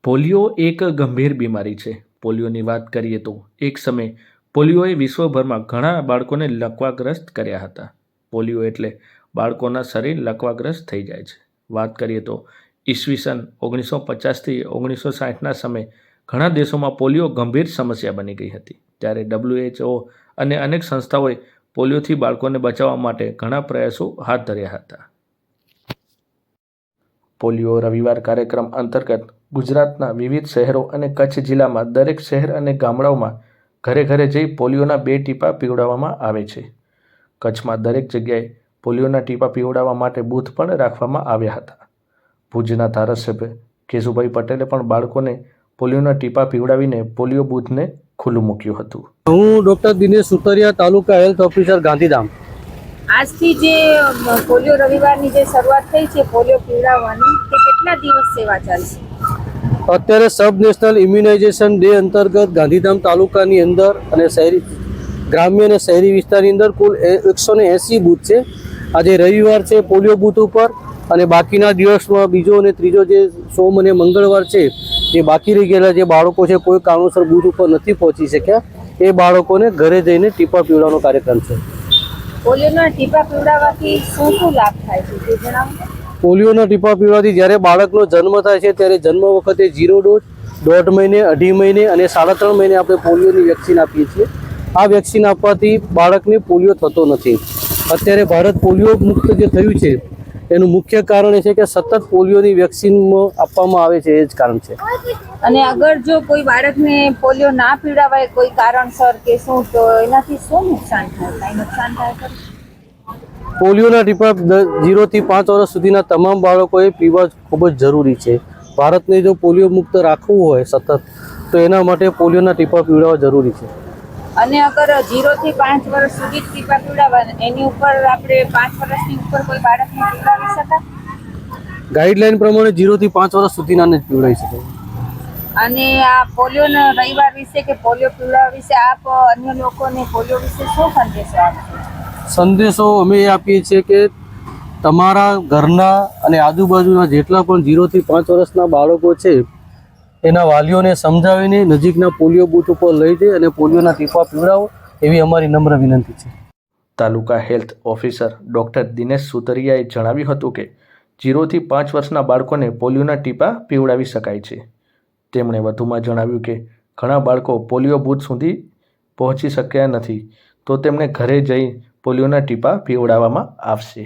Polio એક ગંભીર બીમારી છે. પોલિયોની વાત કરીએ તો એક સમય પોલિયોએ વિશ્વભરમાં ઘણા બાળકોને લકવાગ્રસ્ત કર્યા હતા. પોલિયો એટલે બાળકોના શરીર લકવાગ્રસ્ત થઈ જાય છે. વાત કરીએ તો ઈસવીસન 1950થી 1960ના સમયે ઘણા દેશોમાં પોલિયો ગંભીર સમસ્યા બની ગઈ હતી. ત્યારે WHO અને અનેક સંસ્થાઓએ પોલિયોથી બાળકોને બચાવવા માટે ઘણા પ્રયાસો હાથ ધર્યા હતા. પોલિયો રવિવાર કાર્યક્રમ અંતર્ગત ગુજરાતના વિવિધ શહેરો અને કચ્છ જિલ્લામાં દરેક શહેર અને ગામડાઓમાં ઘરે ઘરે જઈ પોલિયોના 2 ટીપા પીવડાવવામાં આવે છે. કચ્છમાં દરેક જગ્યાએ પોલિયોના ટીપા પીવડાવવા માટે બૂથ પણ રાખવામાં આવ્યા હતા. ભુજના ધારાસભ્ય કેશુભાઈ પટેલે પણ બાળકોને પોલિયોના ટીપા પીવડાવીને પોલિયો બૂથને ખુલ્લું મૂક્યું હતું. હું ડૉક્ટર દિનેશ સુતરિયા, તાલુકા હેલ્થ ઓફિસર, ગાંધીધામ. આજથી જે પોલિયો રવિવારની જે શરૂઆત થઈ છે પોલિયો પીવડાવવાની, તે કેટલા દિવસ સેવા ચાલશે? અત્યારે સબ નેશનલ ઇમ્યુનાઇઝેશન ડે અંતર્ગત ગાંધીધામ તાલુકાની અંદર અને શહેરી ગ્રામ્ય અને શહેરી વિસ્તારની અંદર કુલ 180 બૂથ છે. આજે રવિવાર છે પોલિયો બૂથ ઉપર, અને બાકીના દિવસમાં બીજો અને ત્રીજો જે સોમ અને મંગળવાર છે જે બાકી રહી ગયેલા જે બાળકો છે કોઈ કારણોસર બૂથ ઉપર નથી પહોંચી શક્યા, એ બાળકોને ઘરે જઈને ટીપા પીવડાવવાનો કાર્યક્રમ છે. પોલિયોના ટીપા પીવડાવવાથી શું શું લાભ થાય છે તે જણાવો. પોલિયોના ટીપા પીવડાવવાથી જ્યારે બાળકનો જન્મ થાય છે ત્યારે જન્મ વખતે 0 ડોઝ, 1.5 મહિને, 2.5 મહિને અને 3.5 મહિને આપણે પોલિયોની વેક્સિન આપીએ છીએ. આ વેક્સિન આપવાથી બાળકને પોલિયો થતો નથી. અત્યારે ભારત પોલિયો મુક્ત જે થયું છે એનું મુખ્ય કારણ એ છે કે સતત પોલિયોની વેક્સિન આપવામાં આવે છે, એ જ કારણ છે. અને અગર જો કોઈ બાળકને પોલિયો ના પીવડાવાય કોઈ કારણસર કે શું, તો એનાથી શું નુકસાન થાય? કાંઈ નુકસાન થાય ખરું? પોલિયોના ટીપા 0 થી 5 વર્ષ સુધીના તમામ બાળકોએ પીવા ખૂબ જ જરૂરી છે. ભારતને જો પોલિયો મુક્ત રાખવું હોય સતત, તો એના માટે પોલિયોના ટીપા પીવડાવવા જરૂરી છે. અને અગર 0 થી 5 વર્ષ સુધી ટીપા પીવડાવવા, એની ઉપર આપણે 5 વર્ષની ઉપર કોઈ બાળકને પીવડાવી શકાય? ગાઈડલાઈન પ્રમાણે 0 થી 5 વર્ષ સુધીના જ પીવડાવી શકાય. અને આ પોલિયોના રવિવાર વિશે કે પોલિયો પીવડાવવા વિશે આપ અન્ય લોકોને પોલિયો વિશે શું સંદેશો આપશો? સંદેશો અમે એ આપીએ છીએ કે તમારા ઘરના અને આજુબાજુના જેટલા પણ 0 થી 5 વર્ષના બાળકો છે એના વાલીઓને સમજાવીને નજીકના પોલિયો બૂથ ઉપર લઈ જઈ અને પોલિયોના ટીપા પીવડાવો, એવી અમારી નમ્ર વિનંતી છે. તાલુકા હેલ્થ ઓફિસર ડૉક્ટર દિનેશ સુતરિયાએ જણાવ્યું હતું કે 0 થી 5 વર્ષના બાળકોને પોલિયોના ટીપા પીવડાવી શકાય છે. તેમણે વધુમાં જણાવ્યું કે ઘણા બાળકો પોલિયો બૂથ સુધી પહોંચી શક્યા નથી, તો તેમને ઘરે જઈ પોલિયોના ટીપા પીવડાવવામાં આવશે.